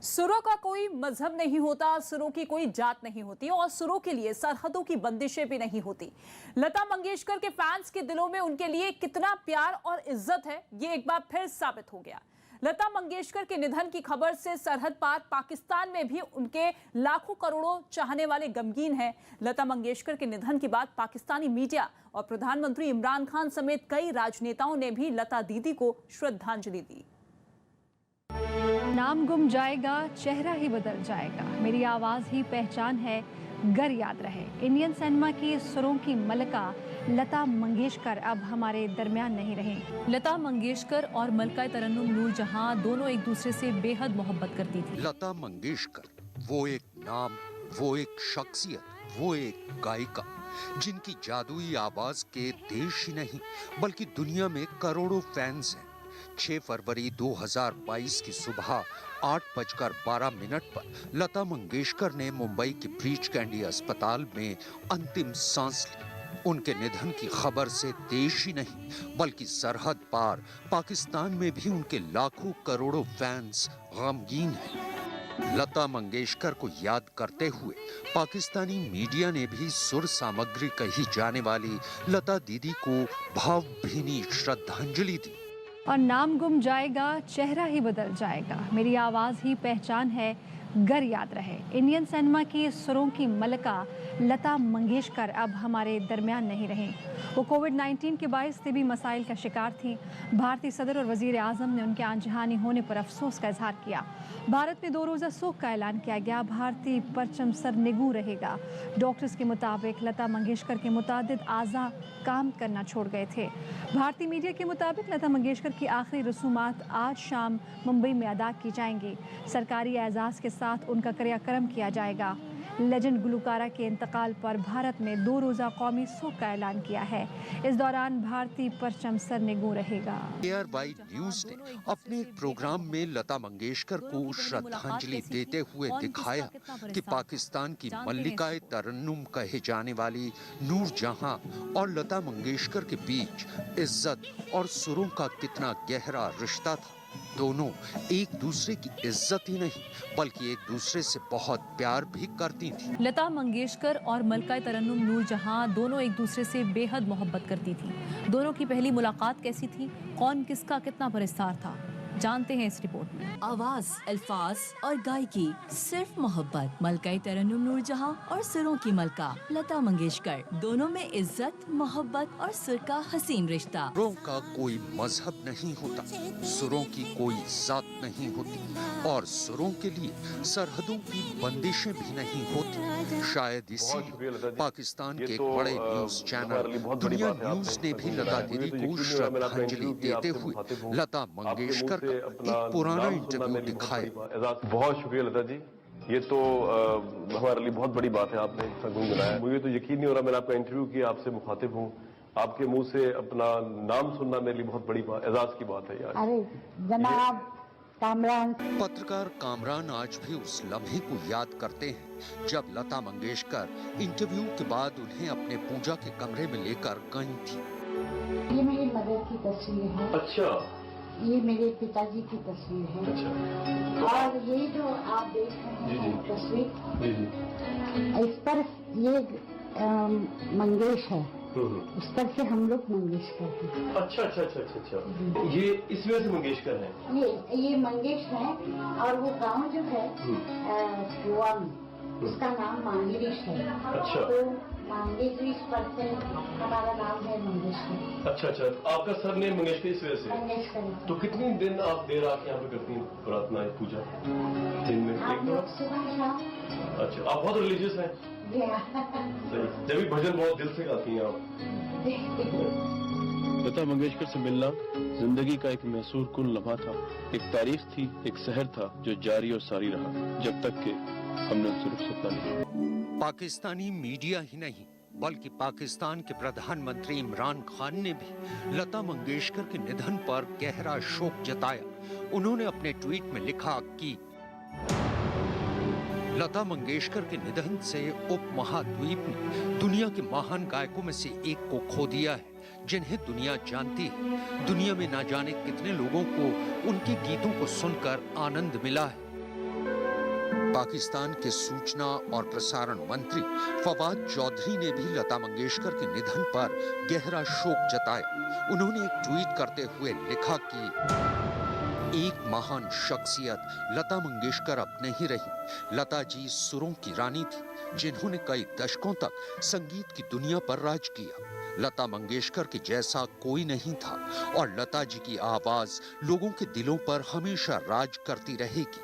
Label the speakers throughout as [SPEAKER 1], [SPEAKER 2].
[SPEAKER 1] सुरों का कोई मजहब नहीं होता, सुरों की कोई जात नहीं होती और सुरों के लिए सरहदों की बंदिशें भी नहीं होती। लता मंगेशकर के फैंस के दिलों में उनके लिए कितना प्यार और इज्जत है, ये एक बार फिर साबित हो गया। लता मंगेशकर के निधन की खबर से सरहद पार पाकिस्तान में भी उनके लाखों करोड़ों चाहने वाले गमगीन हैं। लता मंगेशकर के निधन के बाद पाकिस्तानी मीडिया और प्रधानमंत्री इमरान खान समेत कई राजनेताओं ने भी लता दीदी को श्रद्धांजलि दी।
[SPEAKER 2] नाम गुम जाएगा, चेहरा ही बदल जाएगा, मेरी आवाज़ ही पहचान है, गर याद रहे। इंडियन सिनेमा की सुरों की मलका लता मंगेशकर अब हमारे दरमियान नहीं रहीं। लता मंगेशकर और मलका तरन्नुम नूरजहां दोनों एक दूसरे से बेहद मोहब्बत करती थी।
[SPEAKER 3] लता मंगेशकर वो एक नाम, वो एक शख्सियत, वो एक गायिका जिनकी जादुई आवाज के देश ही नहीं बल्कि दुनिया में करोड़ों फैंस हैं। 6 फरवरी 2022 की सुबह 8:12 पर लता मंगेशकर ने मुंबई के ब्रीच कैंडी अस्पताल में अंतिम सांस ली। उनके निधन की खबर से देश ही नहीं बल्कि सरहद पार पाकिस्तान में भी उनके लाखों करोड़ों फैंस गमगीन हैं। लता मंगेशकर को याद करते हुए पाकिस्तानी मीडिया ने भी सुर सामग्री कही जाने वाली लता दीदी को भावभीनी श्रद्धांजलि दी।
[SPEAKER 2] और नाम गुम जाएगा, चेहरा ही बदल जाएगा, मेरी आवाज़ ही पहचान है, गर याद रहे। इंडियन सिनेमा की सुरों की मलका लता मंगेशकर अब हमारे दरमियान नहीं रहीं। वो कोविड-19 के बायस तिबी मसाइल का शिकार थीं। भारतीय सदर और वज़ीर आज़म ने उनके आनजहानी होने पर अफसोस का इजहार किया। भारत में 2 रोज़ा शोक का ऐलान किया गया। भारतीय परचम सरनिगू रहेगा। डॉक्टर्स के मुताबिक लता मंगेशकर के मुतादिद आज़ा काम करना छोड़ गए थे। भारतीय मीडिया के मुताबिक लता मंगेशकर की आखिरी रसूमात आज शाम मुंबई में अदा की जाएंगी। सरकारी एजाज़ के साथ उनका क्रियाक्रम किया जाएगा। लेजेंड गुलकारा के इंतकाल पर भारत में 2 रोज़ा कौमी शोक का ऐलान किया है। इस दौरान भारतीय परचम सरनिगू रहेगा।
[SPEAKER 3] ARY न्यूज ने अपने एक प्रोग्राम में लता मंगेशकर को श्रद्धांजलि देते हुए दिखाया कि पाकिस्तान की मल्लिकाए तरन्नुम कहे जाने वाली नूरजहां और लता मंगेशकर के बीच इज्जत और सुरों का कितना गहरा रिश्ता था। दोनों एक दूसरे की इज्जत ही नहीं बल्कि एक दूसरे से बहुत प्यार भी करती थी।
[SPEAKER 2] लता मंगेशकर और मलका तरन्नुम नूरजहां दोनों एक दूसरे से बेहद मोहब्बत करती थी। दोनों की पहली मुलाकात कैसी थी, कौन किसका कितना परिस्तार था, जानते हैं इस रिपोर्ट में।
[SPEAKER 4] आवाज, अल्फाज और गायकी सिर्फ मोहब्बत। मलका तरन्नुम नूरजहां और सुरों की मलका लता मंगेशकर, दोनों में इज्जत, मोहब्बत और सुर का हसीन रिश्ता।
[SPEAKER 3] सुरों का कोई मजहब नहीं होता, सुरों की कोई जात नहीं होती और सुरों के लिए सरहदों की बंदिशें भी नहीं होती। शायद इसीलिए पाकिस्तान के एक बड़े न्यूज चैनल दुनिया न्यूज ने भी लता दीदी को श्रद्धांजलि देते हुए लता मंगेशकर एक पुराना इंटरव्यू दिखाया।
[SPEAKER 5] बहुत शुक्रिया लता जी, ये तो हमारे लिए बहुत बड़ी बात है, आपने इतना गुनगुनाया। मुझे तो यकीन नहीं हो रहा, मैंने आपका इंटरव्यू किया, आपसे मुखातिब हूँ, आपके मुंह से अपना नाम सुनना मेरे लिए बहुत बड़ी एजाज की बात है यार।
[SPEAKER 6] अरे जनाब कामरान।
[SPEAKER 3] पत्रकार कामरान आज भी उस लम्हे को याद करते हैं जब लता मंगेशकर इंटरव्यू के बाद उन्हें अपने पूजा के कमरे में लेकर गई थी।
[SPEAKER 6] ये मेरी मदर की तस्वीर है।
[SPEAKER 5] अच्छा।
[SPEAKER 6] ये मेरे पिताजी की तस्वीर है।
[SPEAKER 5] अच्छा।
[SPEAKER 6] और ये जो आप देख रहे हैं तस्वीर, इस पर ये मंगेश है, उस पर से हम लोग मंगेशकर हैं।
[SPEAKER 5] अच्छा अच्छा अच्छा अच्छा अच्छा, ये इस वजह से मंगेशकर है।
[SPEAKER 6] ये मंगेश है और वो गांव जो है गोवा में, उसका नाम मांगेरिश है।
[SPEAKER 5] अच्छा।
[SPEAKER 6] तो मांगेरिश पर से हमारा नाम है मंगेशकर।
[SPEAKER 5] अच्छा अच्छा, आपका सरनेम मंगेशकर इस वजह से।
[SPEAKER 6] मंगेशकर।
[SPEAKER 5] तो कितनी दिन आप देर आके यहाँ पे करती हैं प्रार्थना पूजा? दिन में
[SPEAKER 6] आप
[SPEAKER 5] एक
[SPEAKER 6] लोग
[SPEAKER 5] बार?
[SPEAKER 6] सुबह शाम।
[SPEAKER 5] अच्छा, आप बहुत रिलीजियस हैं। सही, जब भी भजन बहुत दिल से गाती हैं आप।
[SPEAKER 7] लता मंगेशकर से मिलना जिंदगी का एक महसूर कुन लम्हा था, एक तारीख थी, एक शहर था जो जारी और सारी रहा जब तक कि हमने उनसे रुखसत न लिया।
[SPEAKER 3] पाकिस्तानी मीडिया ही नहीं बल्कि पाकिस्तान के प्रधानमंत्री इमरान खान ने भी लता मंगेशकर के निधन पर गहरा शोक जताया। उन्होंने अपने ट्वीट में लिखा कि लता मंगेशकर के निधन से उपमहाद्वीप ने दुनिया के महान गायकों में से एक को खो दिया है जिन्हें दुनिया जानती है। दुनिया में ना जाने कितने लोगों को उनके गीतों को सुनकर आनंद मिला है। पाकिस्तान के सूचना और प्रसारण मंत्री फवाद चौधरी ने भी लता मंगेशकर के निधन पर गहरा शोक जताया। उन्होंने एक ट्वीट करते हुए लिखा कि एक महान शख्सियत लता मंगेशकर अब नहीं रही। लता जी सुरों की रानी थी, जिन्होंने कई दशकों तक संगीत की दुनिया पर राज किया। लता मंगेशकर के जैसा कोई नहीं था और लता जी की आवाज लोगों के दिलों पर हमेशा राज करती रहेगी।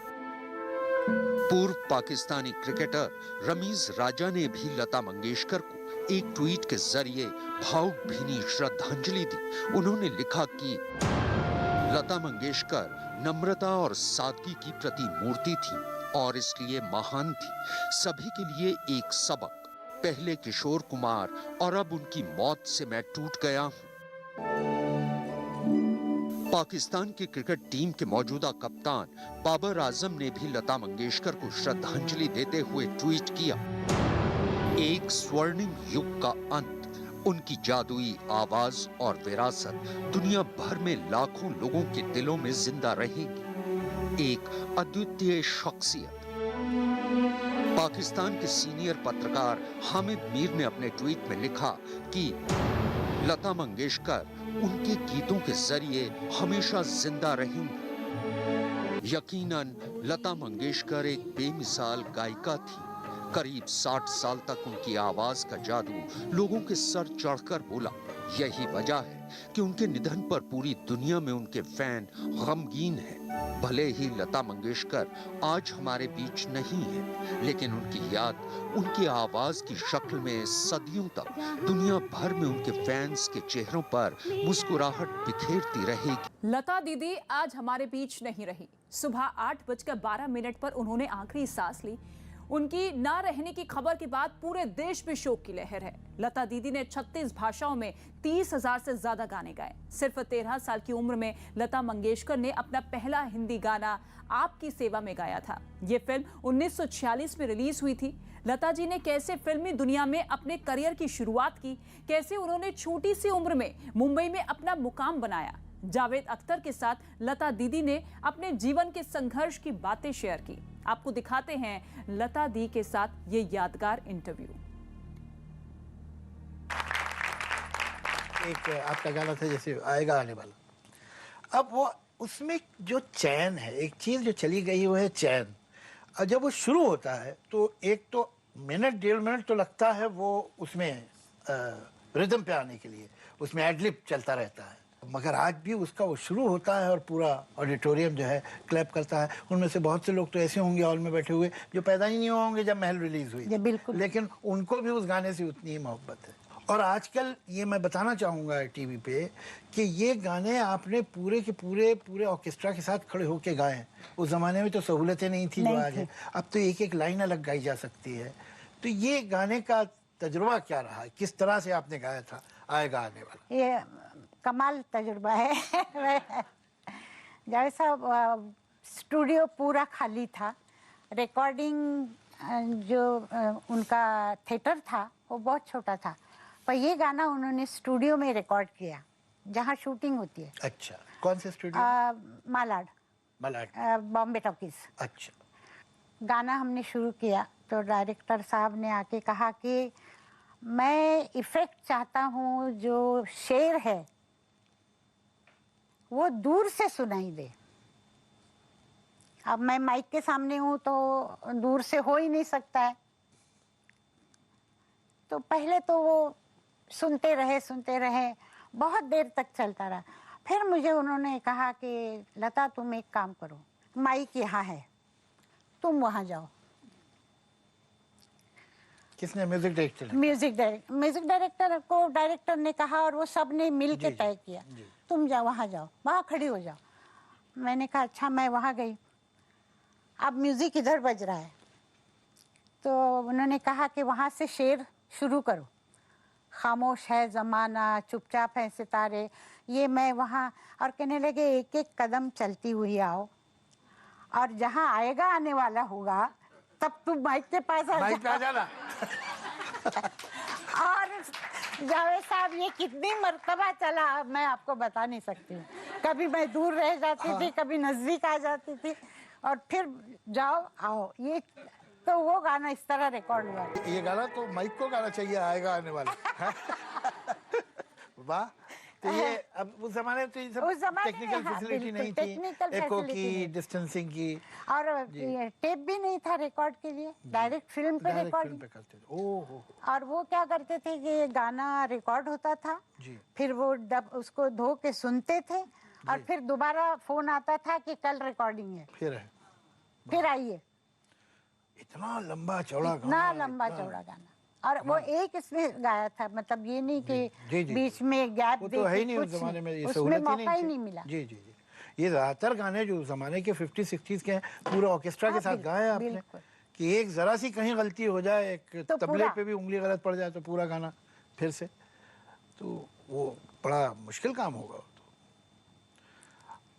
[SPEAKER 3] पूर्व पाकिस्तानी क्रिकेटर रमीज राजा ने भी लता मंगेशकर को एक ट्वीट के जरिए भावभीनी श्रद्धांजलि दी। उन्होंने लिखा कि लता मंगेशकर नम्रता और सादगी की प्रतिमूर्ति थी और इसलिए महान थी। सभी के लिए एक सबक। पहले किशोर कुमार और अब उनकी मौत से मैं टूट गया हूं। पाकिस्तान की क्रिकेट टीम के मौजूदा कप्तान बाबर आजम ने भी लता मंगेशकर को श्रद्धांजलि देते हुए ट्वीट किया, एक स्वर्णिम युग का अंत। उनकी जादुई आवाज और विरासत दुनिया भर में लाखों लोगों के दिलों में जिंदा रहेगी। एक अद्वितीय शख्सियत। पाकिस्तान के सीनियर पत्रकार हामिद मीर ने अपने ट्वीट में लिखा कि लता मंगेशकर उनके गीतों के जरिए हमेशा जिंदा रहेंगी। यकीनन लता मंगेशकर एक बेमिसाल गायिका थी। करीब 60 साल तक उनकी आवाज का जादू लोगों के सर चढ़कर बोला। यही वजह है कि उनके निधन पर पूरी दुनिया में उनके फैन गमगीन हैं। भले ही लता मंगेशकर आज हमारे बीच नहीं है, लेकिन उनकी याद उनकी आवाज की शक्ल में सदियों तक दुनिया भर में उनके फैंस के चेहरों पर मुस्कुराहट बिखेरती रहेगी।
[SPEAKER 1] लता दीदी आज हमारे बीच नहीं रही। सुबह 8:12 पर उन्होंने आखिरी सांस ली। उनकी ना रहने की खबर के बाद पूरे देश में शोक की लहर है। लता दीदी ने 36 भाषाओं में 30,000 से ज्यादा गाने गाए। सिर्फ 13 साल की उम्र में लता मंगेशकर ने अपना पहला हिंदी गाना आपकी सेवा में गाया था। ये फिल्म 1946 में रिलीज हुई थी। लता जी ने कैसे फिल्मी दुनिया में अपने करियर की शुरुआत की, कैसे उन्होंने छोटी सी उम्र में मुंबई में अपना मुकाम बनाया। जावेद अख्तर के साथ लता दीदी ने अपने जीवन के संघर्ष की बातें शेयर की। आपको दिखाते हैं लता दी के साथ ये यादगार इंटरव्यू।
[SPEAKER 8] एक आपका गाना था जैसे आएगा आने वाला, अब वो उसमें जो चैन है, एक चीज जो चली गई वो है चैन। और जब वो शुरू होता है तो एक तो मिनट 1.5 मिनट तो लगता है वो उसमें रिदम पे आने के लिए, उसमें एडलिप चलता रहता है। मगर आज भी उसका वो शुरू होता है और पूरा ऑडिटोरियम जो है क्लैप करता है। उनमें से बहुत से लोग तो ऐसे होंगे हॉल में बैठे हुए जो पैदा ही नहीं होंगे जब महल रिलीज हुई,
[SPEAKER 6] बिल्कुल, लेकिन
[SPEAKER 8] उनको भी उस गाने से उतनी ही मोहब्बत है। और आजकल ये मैं बताना चाहूँगा टीवी पे कि ये गाने आपने पूरे के पूरे ऑर्केस्ट्रा के साथ खड़े होके गाए। उस ज़माने में तो सहूलतें नहीं थी जो आज है। अब तो एक एक लाइन अलग गाई जा सकती है। तो ये गाने का तजुर्बा क्या रहा, किस तरह से आपने गाया था आएगा आने वाला?
[SPEAKER 6] ये कमाल तजुर्बा है। जावेद साहब, स्टूडियो पूरा खाली था। रिकॉर्डिंग जो उनका थिएटर था वो बहुत छोटा था, पर ये गाना उन्होंने स्टूडियो में रिकॉर्ड किया जहाँ शूटिंग होती है।
[SPEAKER 8] अच्छा, कौन से स्टूडियो?
[SPEAKER 6] मालाड, बॉम्बे टॉकीज।
[SPEAKER 8] अच्छा।
[SPEAKER 6] गाना हमने शुरू किया तो डायरेक्टर साहब ने आके कहा कि मैं इफेक्ट चाहता हूँ जो शेर है वो दूर से सुनाई दे। अब मैं माइक के सामने हूँ तो दूर से हो ही नहीं सकता है। तो पहले तो वो सुनते रहे, बहुत देर तक चलता रहा। फिर मुझे उन्होंने कहा कि लता तुम एक काम करो, माइक यहाँ है, तुम वहाँ जाओ।
[SPEAKER 8] किसने? Music director.
[SPEAKER 6] म्यूजिक डायरेक्टर को डायरेक्टर ने कहा और वो सब ने मिल के तय किया, तुम जाओ वहाँ जाओ, वहाँ खड़ी हो जाओ। मैंने कहा अच्छा, मैं वहाँ गई। अब म्यूजिक इधर बज रहा है तो उन्होंने कहा कि वहाँ से शेर शुरू करो, खामोश है ज़माना, चुपचाप है सितारे, ये मैं वहाँ। और कहने लगे एक एक कदम चलती हुई आओ और जहाँ आएगा आने वाला होगा तब तुम माइक के पास आ जाना। और जावेद साहब ये कितनी मर्तबा चला मैं आपको बता नहीं सकती हूँ। कभी मैं दूर रह जाती थी, कभी नजदीक आ जाती थी। और फिर जाओ आओ, ये तो वो गाना इस तरह रिकॉर्ड हुआ।
[SPEAKER 8] ये गाना तो माइक को गाना चाहिए, आएगा आने वाला। वाह। तो ये अब उस जमाने तो ये सब
[SPEAKER 6] उस जमाने में,
[SPEAKER 8] टेक्निकल
[SPEAKER 6] हाँ,
[SPEAKER 8] फैसिलिटी नहीं
[SPEAKER 6] बिल्कुल,
[SPEAKER 8] थी,
[SPEAKER 6] टेक्निकल
[SPEAKER 8] एको
[SPEAKER 6] फैसिलिटी
[SPEAKER 8] की,
[SPEAKER 6] नहीं।
[SPEAKER 8] डिस्टेंसिंग की,
[SPEAKER 6] और ये टेप भी नहीं था रिकॉर्ड के लिए, डायरेक्ट फिल्म पे
[SPEAKER 8] डायरेक्ट फिल्म
[SPEAKER 6] रिकॉर्डिंग।
[SPEAKER 8] पे करते थे। ओह हो।
[SPEAKER 6] और वो क्या करते थे कि ये गाना रिकॉर्ड होता था,
[SPEAKER 8] जी।
[SPEAKER 6] फिर वो उसको धो के सुनते थे, और फिर दोबारा फोन आता था कि कल रिकॉर्डिंग है,
[SPEAKER 8] फिर है
[SPEAKER 6] फिर आइए।
[SPEAKER 8] इतना लंबा चौड़ा
[SPEAKER 6] इतना
[SPEAKER 8] गाना,
[SPEAKER 6] लंबा
[SPEAKER 8] इतना-
[SPEAKER 6] चौड़ा गाना, और वो एक इसमें गाया था, मतलब ये नहीं कि
[SPEAKER 8] जी, जी,
[SPEAKER 6] बीच में गैप
[SPEAKER 8] वो
[SPEAKER 6] दे
[SPEAKER 8] तो है
[SPEAKER 6] के
[SPEAKER 8] ही नहीं उस
[SPEAKER 6] कुछ
[SPEAKER 8] जमाने में, ये
[SPEAKER 6] उसमें
[SPEAKER 8] सहूलत
[SPEAKER 6] मौका ही
[SPEAKER 8] थी।
[SPEAKER 6] नहीं मिला।
[SPEAKER 8] जी जी जी। ये ज्यादातर गाने जो उस जमाने के 50-60s के हैं, पूरा ऑर्केस्ट्रा के
[SPEAKER 6] हाँ,
[SPEAKER 8] साथ गाए आपने,
[SPEAKER 6] बिल्कुल।
[SPEAKER 8] कि एक जरा सी कहीं गलती हो जाए, एक
[SPEAKER 6] तो
[SPEAKER 8] तबले
[SPEAKER 6] पूरा।
[SPEAKER 8] पे भी उंगली गलत पड़ जाए तो पूरा गाना फिर से, तो वो बड़ा मुश्किल काम होगा। तो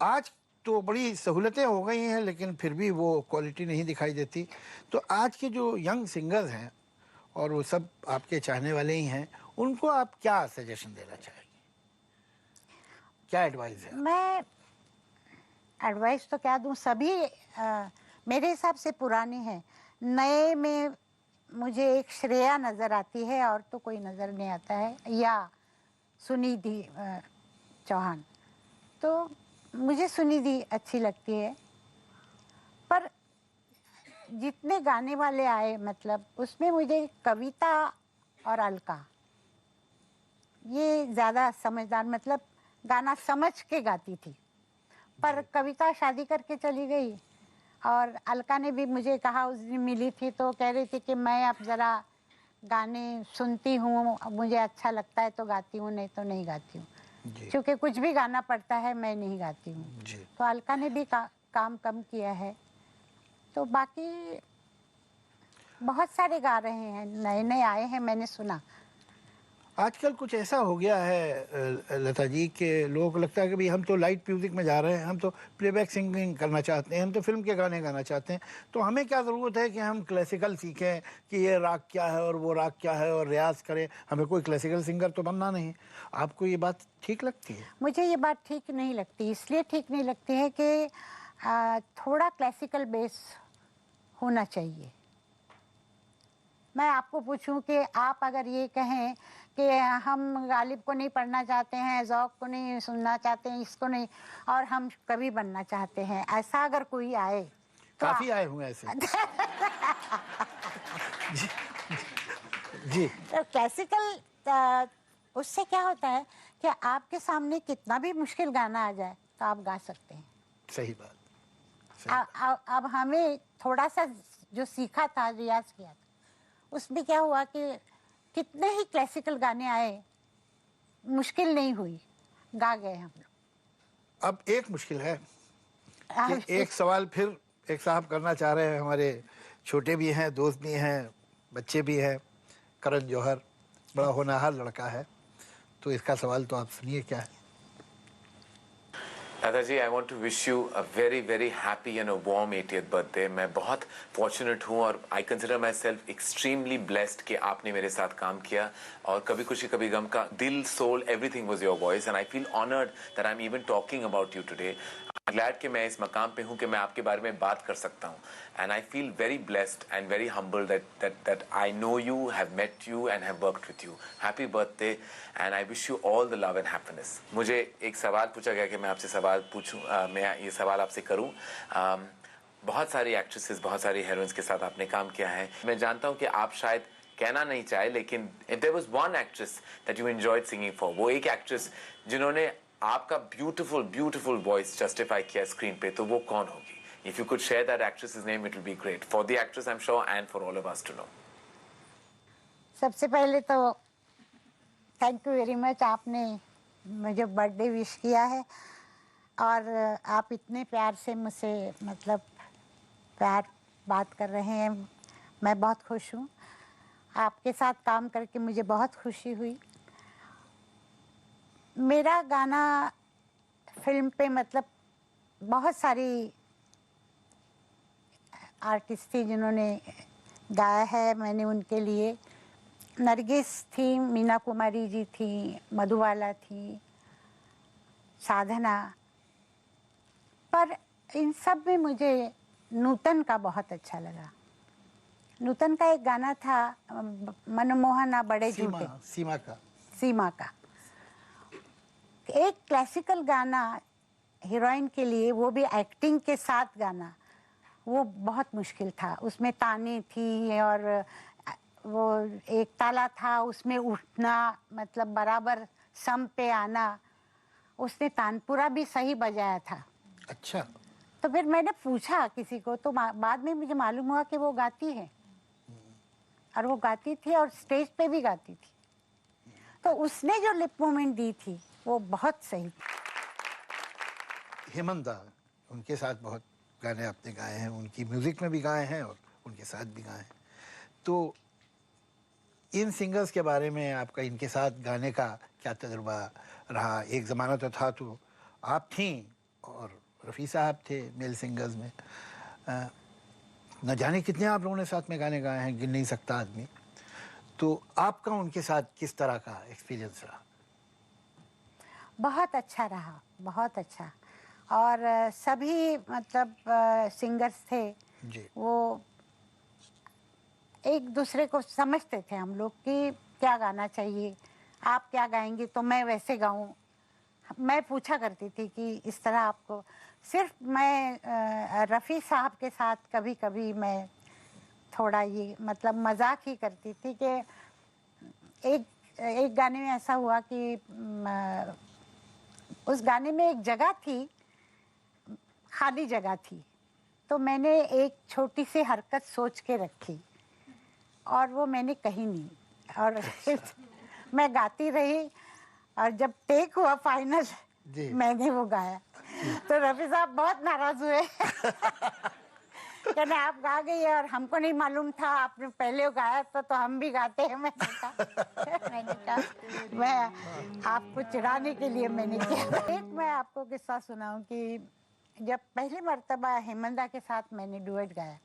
[SPEAKER 8] आज तो बड़ी सहूलतें हो गई हैं, लेकिन फिर भी वो क्वालिटी नहीं दिखाई देती। तो आज के जो यंग सिंगर्स हैं, और वो सब आपके चाहने वाले ही हैं, उनको आप क्या सजेशन देना चाहेंगे, क्या एडवाइस है?
[SPEAKER 6] मैं एडवाइस तो क्या दूं, सभी मेरे हिसाब से पुराने हैं। नए में मुझे एक श्रेया नज़र आती है, और तो कोई नज़र नहीं आता है, या सुनिधि चौहान। तो मुझे सुनिधि अच्छी लगती है, पर जितने गाने वाले आए, मतलब उसमें मुझे कविता और अलका ये ज़्यादा समझदार, मतलब गाना समझ के गाती थी। पर कविता शादी करके चली गई, और अलका ने भी मुझे कहा, उस दिन मिली थी तो कह रही थी कि मैं अब ज़रा गाने सुनती हूँ, मुझे अच्छा लगता है तो गाती हूँ, नहीं तो नहीं गाती हूँ, क्योंकि कुछ भी गाना पड़ता है मैं नहीं गाती हूँ। तो अलका ने भी काम कम किया है। तो बाकी बहुत सारे गा रहे हैं, नए नए आए हैं, मैंने सुना।
[SPEAKER 8] आजकल कुछ ऐसा हो गया है लता जी, के लोगों को लगता है कि भाई हम तो लाइट म्यूजिक में जा रहे हैं, हम तो प्लेबैक सिंगिंग करना चाहते हैं, हम तो फिल्म के गाने गाना चाहते हैं, तो हमें क्या ज़रूरत है कि हम क्लासिकल सीखें कि ये राग क्या है और वो राग क्या है और रियाज करें, हमें कोई क्लासिकल सिंगर तो बनना नहीं। आपको ये बात ठीक लगती है?
[SPEAKER 6] मुझे ये बात ठीक नहीं लगती। इसलिए ठीक नहीं लगती है कि थोड़ा क्लासिकल बेस होना चाहिए। मैं आपको पूछूं कि आप अगर ये कहें कि हम गालिब को नहीं पढ़ना चाहते हैं, ज़ौक़ को नहीं सुनना चाहते हैं, इसको नहीं, और हम कवि बनना चाहते हैं, ऐसा अगर कोई आए तो
[SPEAKER 8] काफ़ी आए हुए ऐसे। जी, जी।
[SPEAKER 6] तो क्लासिकल उससे क्या होता है कि आपके सामने कितना भी मुश्किल गाना आ जाए तो आप गा सकते हैं।
[SPEAKER 8] सही बात।
[SPEAKER 6] अब हमें थोड़ा सा जो सीखा था, रियाज किया था, उसमें क्या हुआ कि कितने ही क्लासिकल गाने आए, मुश्किल नहीं हुई, गा गए हम।
[SPEAKER 8] अब एक मुश्किल है कि एक सवाल फिर एक साहब करना चाह रहे हैं, हमारे छोटे भी हैं, दोस्त भी हैं, बच्चे भी हैं, करण जौहर, बड़ा होनहार लड़का है, तो इसका सवाल तो आप सुनिए क्या है।
[SPEAKER 9] दादाजी, I want to wish you a very very happy and a warm 80th birthday. मैं बहुत फॉर्चुनेट हूँ और I consider myself extremely blessed कि आपने मेरे साथ काम किया, और कभी खुशी कभी गम का दिल, soul, everything was your voice, and I feel honoured that I am even talking about you today. Glad कि मैं इस मकाम पे हूँ कि मैं आपके बारे में बात कर सकता हूँ, and I feel very blessed and very humble that I know you, have met you and have worked with you. Happy birthday and I wish you all the love and happiness. मुझे एक सवाल पूछा गया कि मैं आपसे सवाल पूछूं, मैं ये सवाल आपसे करूं। बहुत सारी एक्ट्रेसेस, बहुत सारी हीरोइंस के साथ आपने काम किया है। मैं जानता हूं कि आप शायद कहना नहीं चाहे, लेकिन if there was one actress that you enjoyed singing for, वो एक एक्ट्रेस जिन्होंने आपका ब्यूटीफुल वॉइस जस्टिफाई किया स्क्रीन पे, तो वो कौन होगी? If you could share that actress's name, it will be great for the actress, I'm sure, and for all of us to know.
[SPEAKER 6] सबसे पहले तो थैंक यू वेरी मच, आपने मुझे बर्थडे विश किया है, और आप इतने प्यार से मुझसे मतलब प्यार बात कर रहे हैं, मैं बहुत खुश हूँ। आपके साथ काम करके मुझे बहुत खुशी हुई। मेरा गाना फिल्म पे मतलब बहुत सारी आर्टिस्ट थी जिन्होंने गाया है, मैंने उनके लिए, नरगिस थी, मीना कुमारी जी थी, मधुबाला थी, साधना, पर इन सब में मुझे नूतन का बहुत अच्छा लगा। नूतन का एक गाना था मनमोहना बड़े झूठे, सीमा का एक क्लासिकल गाना हीरोइन के लिए, वो भी एक्टिंग के साथ गाना, वो बहुत मुश्किल था। उसमें ताने थी और वो एक ताला था, उसमें उठना मतलब बराबर सम पे आना। उसने तानपुरा भी सही बजाया था।
[SPEAKER 8] अच्छा।
[SPEAKER 6] तो फिर मैंने पूछा किसी को, तो बाद में मुझे मालूम हुआ कि वो गाती है, और वो गाती थी और स्टेज पे भी गाती थी। तो उसने जो लिप मूवमेंट दी थी वो बहुत सही थी।
[SPEAKER 8] हेमंता, उनके साथ बहुत गाने आपने गाए हैं, उनकी म्यूजिक में भी गाए हैं और उनके साथ भी गाए हैं। तो इन सिंगर्स के बारे में आपका इनके साथ गाने का क्या तजुर्बा रहा? एक ज़माना तो था तो आप थीं और रफ़ी साहब थे मेल सिंगर्स में। न जाने कितने आप लोगों ने साथ में गाने गाए हैं, गिन नहीं सकता आदमी। तो आपका उनके साथ किस तरह का एक्सपीरियंस रहा?
[SPEAKER 6] बहुत अच्छा रहा, बहुत अच्छा। और सभी मतलब सिंगर्स थे
[SPEAKER 8] जी।
[SPEAKER 6] वो एक दूसरे को समझते थे हम लोग कि क्या गाना चाहिए, आप क्या गाएंगे तो मैं वैसे गाऊं। मैं पूछा करती थी कि इस तरह आपको, सिर्फ मैं रफ़ी साहब के साथ कभी कभी मैं थोड़ा ये मतलब मजाक ही करती थी कि एक गाने में ऐसा हुआ कि उस गाने में एक जगह थी, खाली जगह थी, तो मैंने एक छोटी सी हरकत सोच के रखी और वो मैंने कही नहीं, और मैं गाती रही। और जब टेक हुआ फाइनल, मैंने वो गाया तो रफ़ी साहब बहुत नाराज हुए। कहने आप गा गई और हमको नहीं मालूम था, आपने पहले गाया तो हम भी गाते हैं। मैंने कहा मैं आपको चिढ़ाने के लिए मैंने किया। एक मैं आपको किस्सा सुनाऊं कि जब पहली मर्तबा हेमंता के साथ मैंने डुएट गाया,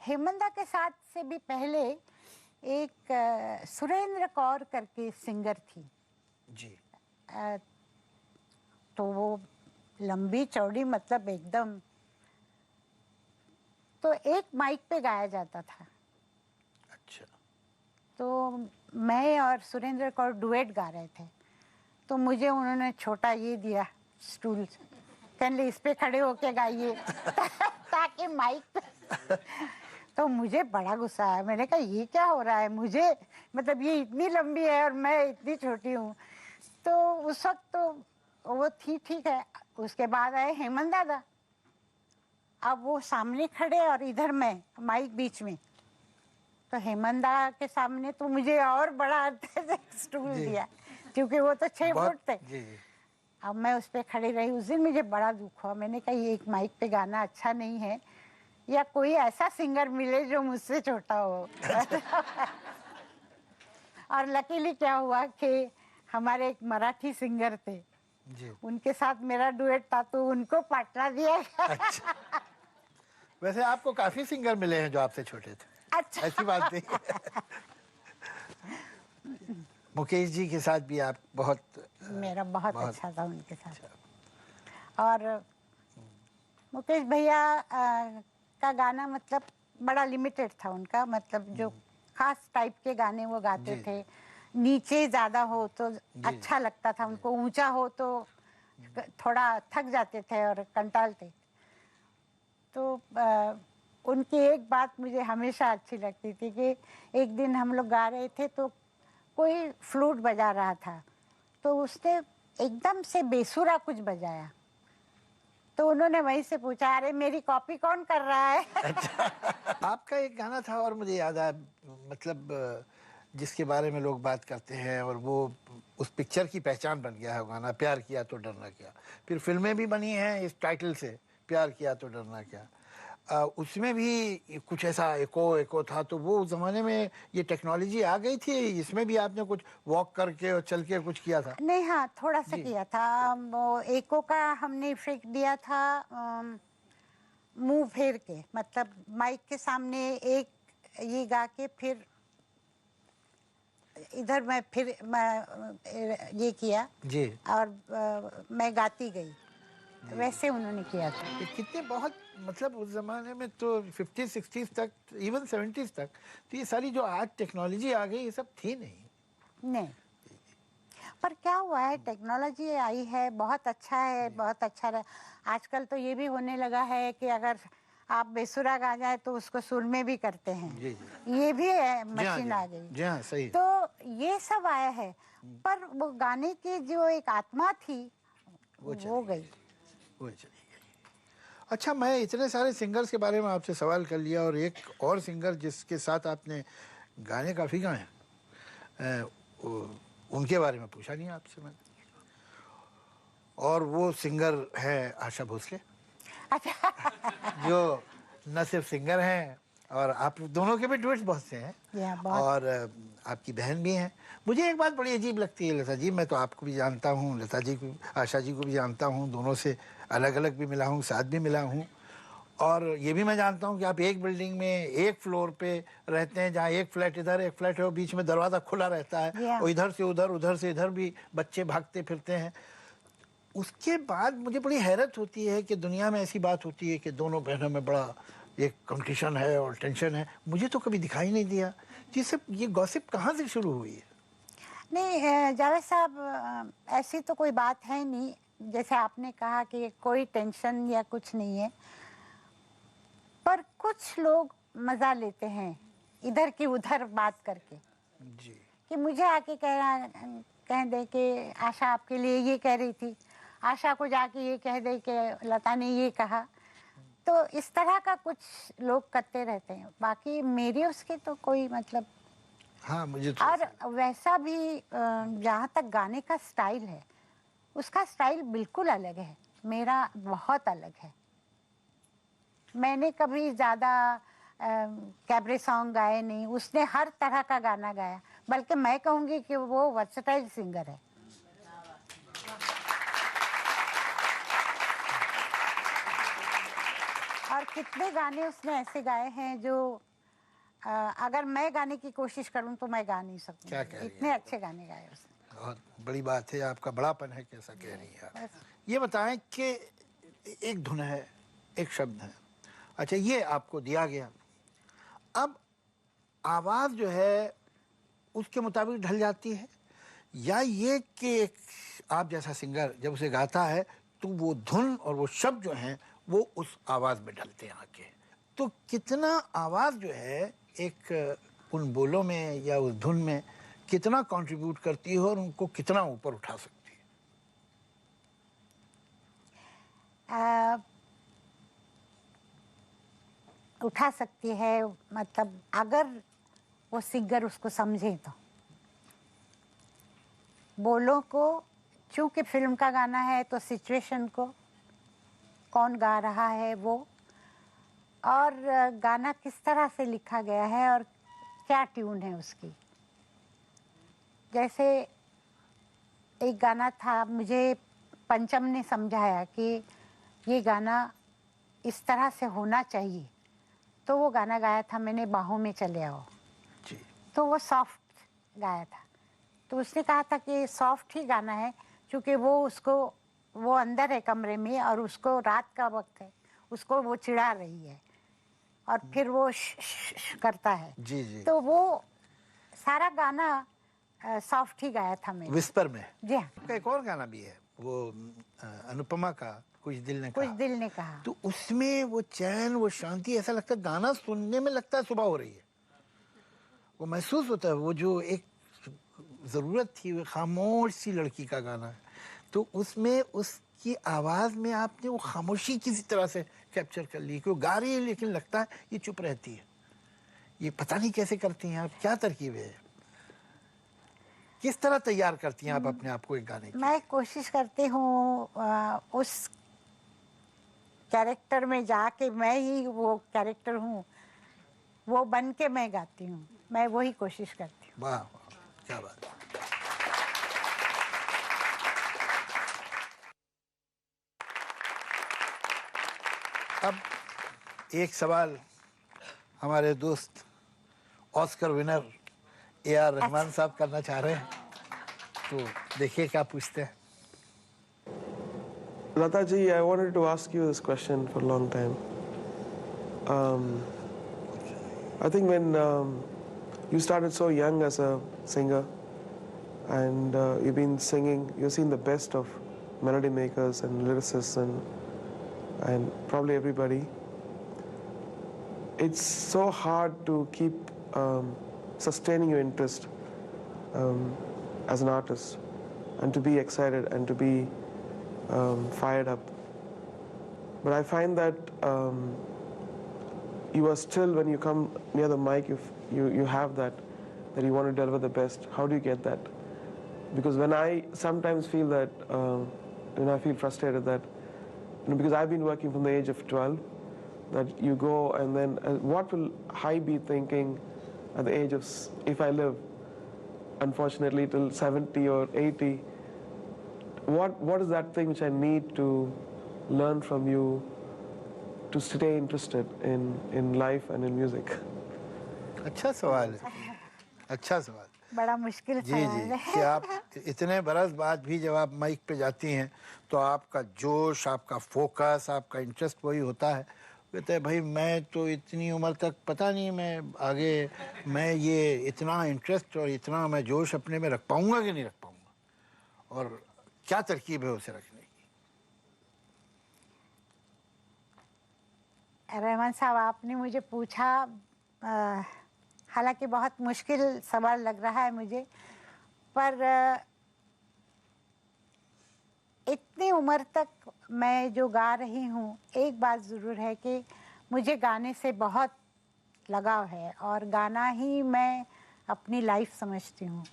[SPEAKER 6] हेमंता के साथ से भी पहले एक सुरेंद्र कौर करके सिंगर थी
[SPEAKER 8] जी।
[SPEAKER 6] तो वो लंबी चौड़ी मतलब एकदम, तो एक माइक पे गाया जाता था।
[SPEAKER 8] अच्छा।
[SPEAKER 6] तो मैं और सुरेंद्र कौर डुएट गा रहे थे, तो मुझे उन्होंने छोटा ये दिया स्टूल, कहने इस पे खड़े होके गाइए ताकि माइक पे। तो मुझे बड़ा गुस्सा आया। मैंने कहा ये क्या हो रहा है, मुझे मतलब ये इतनी लंबी है और मैं इतनी छोटी हूँ। तो उस वक्त तो वो थी, ठीक है। उसके बाद आए हेमंत दादा, अब वो सामने खड़े और इधर मैं, माइक बीच में। तो हेमंत दादा के सामने तो मुझे और बड़ा स्टूल दिया, क्योंकि वो तो 6 फुट थे। अब मैं उस पर खड़ी रही। उस दिन मुझे बड़ा दुख हुआ। मैंने कहा ये एक माइक पे गाना अच्छा नहीं है, या कोई ऐसा सिंगर मिले जो मुझसे छोटा हो। और लकीली क्या हुआ कि हमारे एक मराठी सिंगर थे
[SPEAKER 8] जी।
[SPEAKER 6] उनके साथ मेरा डुएट था, तो उनको पार्टनर दिया गया।
[SPEAKER 8] अच्छा। वैसे आपको काफी सिंगर मिले हैं जो आपसे छोटे थे।
[SPEAKER 6] अच्छा।
[SPEAKER 8] ऐसी बात नहीं। मुकेश जी के साथ भी आप बहुत,
[SPEAKER 6] मेरा बहुत अच्छा था उनके साथ। और मुकेश भैया का गाना मतलब बड़ा लिमिटेड था उनका, मतलब जो खास टाइप के गाने वो गाते थे। नीचे ज्यादा हो तो अच्छा लगता था उनको, ऊंचा हो तो थोड़ा थक जाते थे और कंटालते। तो उनकी एक बात मुझे हमेशा अच्छी लगती थी कि एक दिन हम लोग गा रहे थे तो कोई फ्लूट बजा रहा था, तो उसने एकदम से बेसुरा कुछ बजाया। तो उन्होंने वहीं से पूछा, अरे मेरी कॉपी कौन कर रहा है?
[SPEAKER 8] अच्छा। आपका एक गाना था और मुझे याद आया, मतलब जिसके बारे में लोग बात करते हैं और वो उस पिक्चर की पहचान बन गया है गाना, प्यार किया तो डरना क्या। फिर फिल्में भी बनी हैं इस टाइटल से, प्यार किया तो डरना क्या। उसमें भी कुछ ऐसा एको था। तो वो उस जमाने में ये टेक्नोलॉजी आ गई थी, इसमें भी आपने कुछ वॉक करके और चल के कुछ किया था?
[SPEAKER 6] नहीं, हाँ थोड़ा सा किया था। वो एको का हमने इफेक्ट दिया था मुंह फेर के, मतलब माइक के सामने एक ये गा के फिर इधर मैं ये किया
[SPEAKER 8] जी।
[SPEAKER 6] और मैं गाती गई, वैसे उन्होंने किया था।
[SPEAKER 8] कितने बहुत मतलब उस जमाने में तो 50s 60s तक, इवन 70s तक, तो ये सारी जो आज टेक्नोलॉजी आ गई ये सब थी नहीं।
[SPEAKER 6] पर क्या हुआ है, टेक्नोलॉजी आई है, बहुत अच्छा है, बहुत अच्छा रहा। आजकल तो ये भी होने लगा है कि अगर आप बेसुरा गा जाए तो उसको सुर में भी करते हैं।
[SPEAKER 8] जी जी।
[SPEAKER 6] ये भी है,
[SPEAKER 8] जी हाँ,
[SPEAKER 6] मशीन आ गई।
[SPEAKER 8] जी हाँ, सही।
[SPEAKER 6] तो ये सब आया है, पर वो गाने की जो एक आत्मा थी वो गई।
[SPEAKER 8] वो चली गई। अच्छा, मैं इतने सारे सिंगर्स के बारे में आपसे सवाल कर लिया, और एक और सिंगर जिसके साथ आपने गाने काफ़ी गाए, उनके बारे में पूछा नहीं आपसे मैंने, और वो सिंगर है आशा भोसले।
[SPEAKER 6] अच्छा।
[SPEAKER 8] जो न सिर्फ सिंगर हैं, और आप दोनों के भी डुएट्स बहुत से हैं, और आपकी बहन भी हैं। मुझे एक बात बड़ी अजीब लगती है लता जी, मैं तो आपको भी जानता हूँ, लता जी को, आशा जी को भी जानता हूँ, दोनों से अलग अलग भी मिला हूँ, साथ भी मिला हूँ, और ये भी मैं जानता हूँ कि आप एक बिल्डिंग में एक फ्लोर पे रहते हैं, जहाँ एक फ्लैट इधर एक फ्लैट है, और बीच में दरवाज़ा खुला रहता है, और इधर से उधर, उधर से इधर भी बच्चे भागते फिरते हैं। उसके बाद मुझे बड़ी हैरत होती है कि दुनिया में ऐसी बात होती है कि दोनों बहनों में बड़ा एक कंपटीशन है और टेंशन है। मुझे तो कभी दिखाई नहीं दिया। ये गॉसिप कहाँ से शुरू हुई है?
[SPEAKER 6] नहीं जावेद साहब, ऐसी तो कोई बात है नहीं। जैसे आपने कहा कि कोई टेंशन या कुछ नहीं है, पर कुछ लोग मज़ा लेते हैं इधर की उधर बात करके
[SPEAKER 8] जी।
[SPEAKER 6] कि मुझे आके कह दे कि आशा आपके लिए ये कह रही थी, आशा को जाके ये कह दे कि लता ने ये कहा। तो इस तरह का कुछ लोग करते रहते हैं, बाकी मेरे उसके तो कोई मतलब।
[SPEAKER 8] हाँ, मुझे तो
[SPEAKER 6] और वैसा भी जहाँ तक गाने का स्टाइल है, उसका स्टाइल बिल्कुल अलग है, मेरा बहुत अलग है। मैंने कभी ज़्यादा कैबरे सॉन्ग गाए नहीं, उसने हर तरह का गाना गाया, बल्कि मैं कहूँगी कि वो वर्सेटाइल सिंगर है। और कितने गाने उसने ऐसे गाए हैं जो अगर मैं गाने की कोशिश करूं तो मैं गा नहीं सकती।
[SPEAKER 8] क्या कह रही
[SPEAKER 6] इतने अच्छे गाने गाए उसने।
[SPEAKER 8] बहुत बड़ी बात है, आपका बड़ापन है, कैसा कह रही है आप। ये बताएं कि एक धुन है, एक शब्द है, अच्छा ये आपको दिया गया, अब आवाज़ जो है उसके मुताबिक ढल जाती है, या ये कि आप जैसा सिंगर जब उसे गाता है तो वो धुन और वो शब्द जो हैं वो उस आवाज़ में ढलते हैं आके। तो कितना आवाज़ जो है एक उन बोलों में या उस धुन में कितना कंट्रीब्यूट करती है और उनको कितना ऊपर उठा सकती है?
[SPEAKER 6] उठा सकती है, मतलब अगर वो सिंगर उसको समझे तो। बोलों को, चूंकि फिल्म का गाना है तो सिचुएशन को, कौन गा रहा है वो, और गाना किस तरह से लिखा गया है और क्या ट्यून है उसकी। जैसे एक गाना था, मुझे पंचम ने समझाया कि ये गाना इस तरह से होना चाहिए, तो वो गाना गाया था मैंने, बाहों में चले आओ
[SPEAKER 8] जी।
[SPEAKER 6] तो वो सॉफ्ट गाया था, तो उसने कहा था कि सॉफ्ट ही गाना है, क्योंकि वो अंदर है कमरे में और उसको रात का वक्त है, उसको वो चिढ़ा रही है और फिर वो करता है।
[SPEAKER 8] जी जी।
[SPEAKER 6] तो वो सारा गाना सॉफ्ट ही गाया था मैंने,
[SPEAKER 8] विस्पर में।
[SPEAKER 6] जी हाँ।
[SPEAKER 8] एक और गाना भी है वो अनुपमा का, कुछ दिल ने कहा।
[SPEAKER 6] कुछ दिल ने कहा।
[SPEAKER 8] तो उसमें वो चैन, वो शांति, ऐसा लगता है गाना सुनने में लगता है सुबह हो रही है, वो महसूस होता है। वो जो एक ज़रूरत थी, वो खामोश सी लड़की का गाना है, तो उसमें उसकी आवाज़ में आपने वो खामोशी किसी तरह से कैप्चर कर ली कि वो गा रही है लेकिन लगता है ये चुप रहती है। ये पता नहीं कैसे करती हैं आप, क्या तरकीब है, किस तरह तैयार करती हैं आप अपने आप को एक गाने की?
[SPEAKER 6] मैं कोशिश करती हूँ उस कैरेक्टर में जाके, मैं ही वो कैरेक्टर हूँ, वो बन के मैं गाती हूँ, मैं वही कोशिश करती हूँ।
[SPEAKER 8] वाह वाह, क्या बात है। अब एक सवाल हमारे दोस्त ऑस्कर विनर AR रहमान साहब करना चाह रहे हैं, तो देखिए क्या पूछते हैं।
[SPEAKER 10] Lata ji, I wanted to ask you this question for a long time. I think when you started so young as a singer, and you've been singing, you've seen the best of melody makers and lyricists and probably everybody. It's so hard to keep sustaining your interest as an artist, and to be excited and to be fired up. But I find that you are still, when you come near the mic, you have that you want to deliver the best. How do you get that? Because when I sometimes feel that, I feel frustrated that, because I've been working from the age of 12, that you go and then, what will I be thinking at the age of, if I live, unfortunately, till 70 or 80, what is that thing which I need to learn from you to stay interested in life and in music?
[SPEAKER 8] अच्छा सवाल है, अच्छा सवाल।
[SPEAKER 6] बड़ा मुश्किल
[SPEAKER 8] जी
[SPEAKER 6] सवाल
[SPEAKER 8] जी,
[SPEAKER 6] है।
[SPEAKER 8] कि आप इतने बरस बाद भी जब आप माइक पे जाती हैं तो आपका जोश, आपका फोकस, आपका इंटरेस्ट वही होता है। कहते हैं भाई मैं तो इतनी उम्र तक पता नहीं मैं आगे मैं ये इतना इंटरेस्ट और इतना मैं जोश अपने में रख पाऊंगा कि नहीं रख पाऊंगा, और क्या तरकीब है उसे रखने की।
[SPEAKER 6] रहमान साहब, आपने मुझे पूछा, हालांकि बहुत मुश्किल सवाल लग रहा है मुझे, पर इतनी उम्र तक मैं जो गा रही हूँ, एक बात ज़रूर है कि मुझे गाने से बहुत लगाव है और गाना ही मैं अपनी लाइफ समझती हूँ।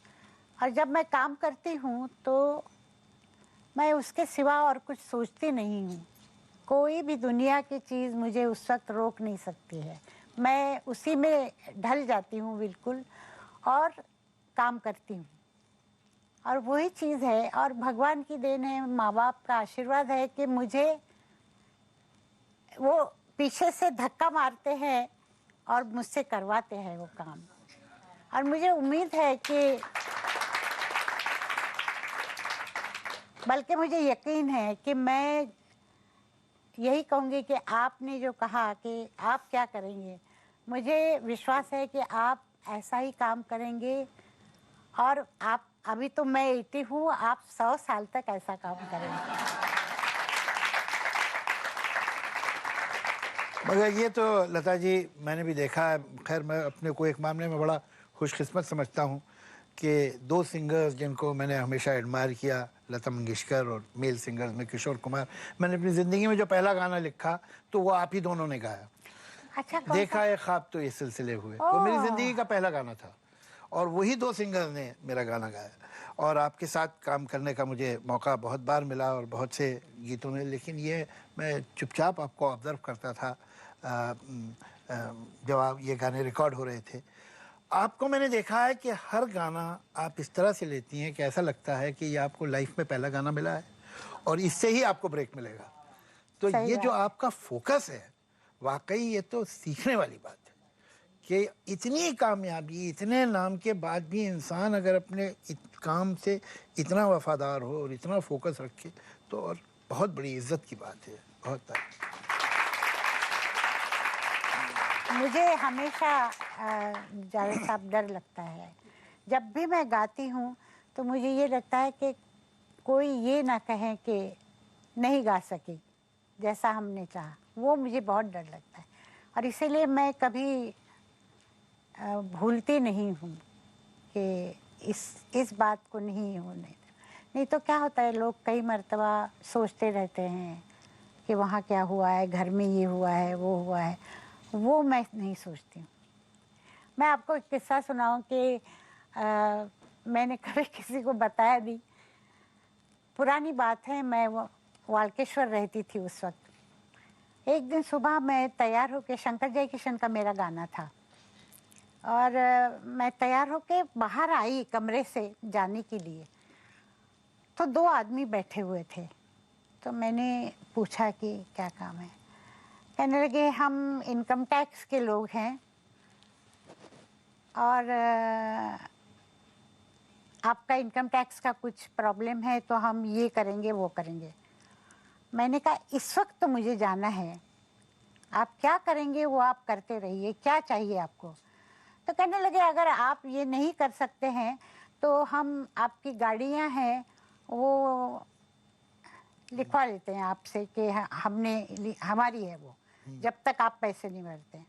[SPEAKER 6] और जब मैं काम करती हूँ तो मैं उसके सिवा और कुछ सोचती नहीं हूँ। कोई भी दुनिया की चीज़ मुझे उस वक्त रोक नहीं सकती है। मैं उसी में ढल जाती हूँ बिल्कुल और काम करती हूँ, और वही चीज़ है। और भगवान की देन है, माँ बाप का आशीर्वाद है कि मुझे वो पीछे से धक्का मारते हैं और मुझसे करवाते हैं वो काम। और मुझे उम्मीद है कि, बल्कि मुझे यकीन है कि मैं यही कहूँगी कि आपने जो कहा कि आप क्या करेंगे, मुझे विश्वास है कि आप ऐसा ही काम करेंगे। और आप, अभी तो मैं 80 हूँ, आप 100 साल तक ऐसा काम करेंगे।
[SPEAKER 8] मगर ये तो लता जी मैंने भी देखा है। खैर मैं अपने को एक मामले में बड़ा खुशकिस्मत समझता हूँ कि दो सिंगर्स जिनको मैंने हमेशा एडमायर किया, लता मंगेशकर और मेल सिंगर्स में किशोर कुमार, मैंने अपनी ज़िंदगी में जो पहला गाना लिखा तो वो आप ही दोनों ने गाया।
[SPEAKER 6] अच्छा,
[SPEAKER 8] देखा है ख्वाब तो ये सिलसिले हुए, वो मेरी ज़िंदगी का पहला गाना था और वही दो सिंगर्स ने मेरा गाना गाया। और आपके साथ काम करने का मुझे मौका बहुत बार मिला और बहुत से गीतों में, लेकिन ये मैं चुपचाप आपको ऑब्ज़र्व करता था जब आप ये गाने रिकॉर्ड हो रहे थे। आपको मैंने देखा है कि हर गाना आप इस तरह से लेती हैं कि ऐसा लगता है कि ये आपको लाइफ में पहला गाना मिला है और इससे ही आपको ब्रेक मिलेगा। तो ये जो आपका फोकस है, वाकई ये तो सीखने वाली बात है कि इतनी कामयाबी, इतने नाम के बाद भी इंसान अगर अपने काम से इतना वफादार हो और इतना फोकस रखे तो और बहुत बड़ी इज्जत की बात है। बहुत
[SPEAKER 6] मुझे हमेशा जावेद साहब डर लगता है, जब भी मैं गाती हूँ तो मुझे ये लगता है कि कोई ये ना कहे कि नहीं गा सकी जैसा हमने चाहा। वो मुझे बहुत डर लगता है और इसीलिए मैं कभी भूलती नहीं हूँ कि इस बात को नहीं होने। नहीं तो क्या होता है, लोग कई मर्तबा सोचते रहते हैं कि वहाँ क्या हुआ है, घर में ये हुआ है, वो हुआ है। वो मैं नहीं सोचती हूँ। मैं आपको एक किस्सा सुनाऊँ कि मैंने कभी किसी को बताया नहीं। पुरानी बात है, मैं वाल्केश्वर रहती थी उस वक्त। एक दिन सुबह मैं तैयार होके, शंकर जयकिशन का मेरा गाना था, और मैं तैयार होके बाहर आई कमरे से जाने के लिए, तो दो आदमी बैठे हुए थे। तो मैंने पूछा कि क्या काम है। कहने लगे हम इनकम टैक्स के लोग हैं और आपका इनकम टैक्स का कुछ प्रॉब्लम है तो हम ये करेंगे वो करेंगे। मैंने कहा इस वक्त तो मुझे जाना है, आप क्या करेंगे वो आप करते रहिए, क्या चाहिए आपको। तो कहने लगे अगर आप ये नहीं कर सकते हैं तो हम आपकी गाड़ियां हैं वो लिखवा लेते हैं आपसे कि हमारी है वो, जब तक आप पैसे नहीं भरते हैं।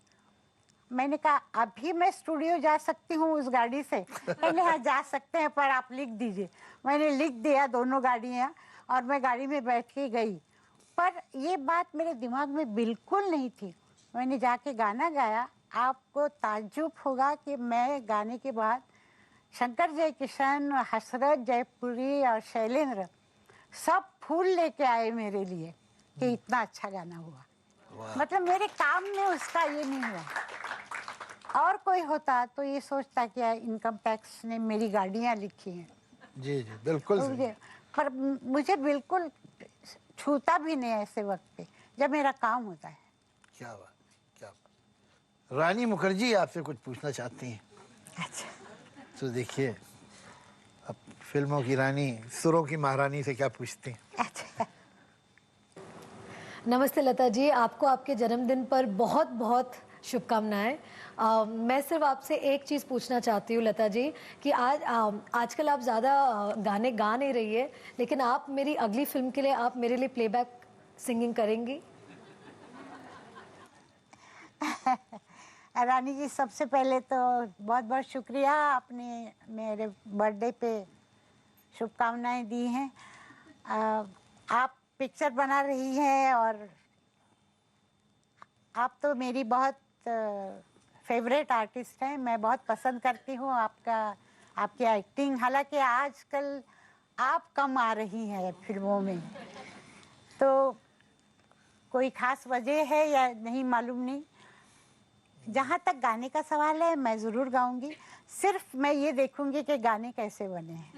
[SPEAKER 6] मैंने कहा अभी मैं स्टूडियो जा सकती हूँ उस गाड़ी से? कहने हाँ जा सकते हैं, पर आप लिख दीजिए। मैंने लिख दिया दोनों गाड़ियाँ, और मैं गाड़ी में बैठ के गई। पर ये बात मेरे दिमाग में बिल्कुल नहीं थी। मैंने जाके गाना गाया। आपको ताज्जुब होगा कि मैं गाने के बाद शंकर जयकिशन, हसरत जयपुरी और शैलेंद्र सब फूल लेके आए मेरे लिए कि इतना अच्छा गाना हुआ। मतलब मेरे काम में उसका ये नहीं हुआ। और कोई होता तो ये सोचता कि इनकम टैक्स ने मेरी गाड़ियाँ लिखी हैं।
[SPEAKER 8] जी जी बिल्कुल सही।
[SPEAKER 6] पर मुझे बिल्कुल छूता भी नहीं ऐसे वक्त पे जब मेरा काम होता है।
[SPEAKER 8] क्या बात, क्या बात। रानी मुखर्जी आपसे कुछ पूछना चाहती हैं।
[SPEAKER 6] अच्छा
[SPEAKER 8] तो देखिए, अब फिल्मों की रानी, सुरों की महारानी से क्या पूछती हैं?
[SPEAKER 6] अच्छा।
[SPEAKER 11] नमस्ते लता जी, आपको आपके जन्मदिन पर बहुत बहुत शुभकामनाएं। मैं सिर्फ आपसे एक चीज़ पूछना चाहती हूँ लता जी कि आजकल आप ज़्यादा गाने गा नहीं रही है, लेकिन आप मेरी अगली फिल्म के लिए आप मेरे लिए प्लेबैक सिंगिंग करेंगी?
[SPEAKER 6] रानी जी, सबसे पहले तो बहुत बहुत शुक्रिया, आपने मेरे बर्थडे पे शुभकामनाएं दी हैं। आप पिक्चर बना रही हैं और आप तो मेरी बहुत फेवरेट आर्टिस्ट हैं। मैं बहुत पसंद करती हूँ आपकी एक्टिंग। हालांकि आजकल आप कम आ रही हैं फिल्मों में, तो कोई खास वजह है या नहीं मालूम नहीं। जहाँ तक गाने का सवाल है, मैं ज़रूर गाऊंगी। सिर्फ मैं ये देखूंगी कि गाने कैसे बने हैं।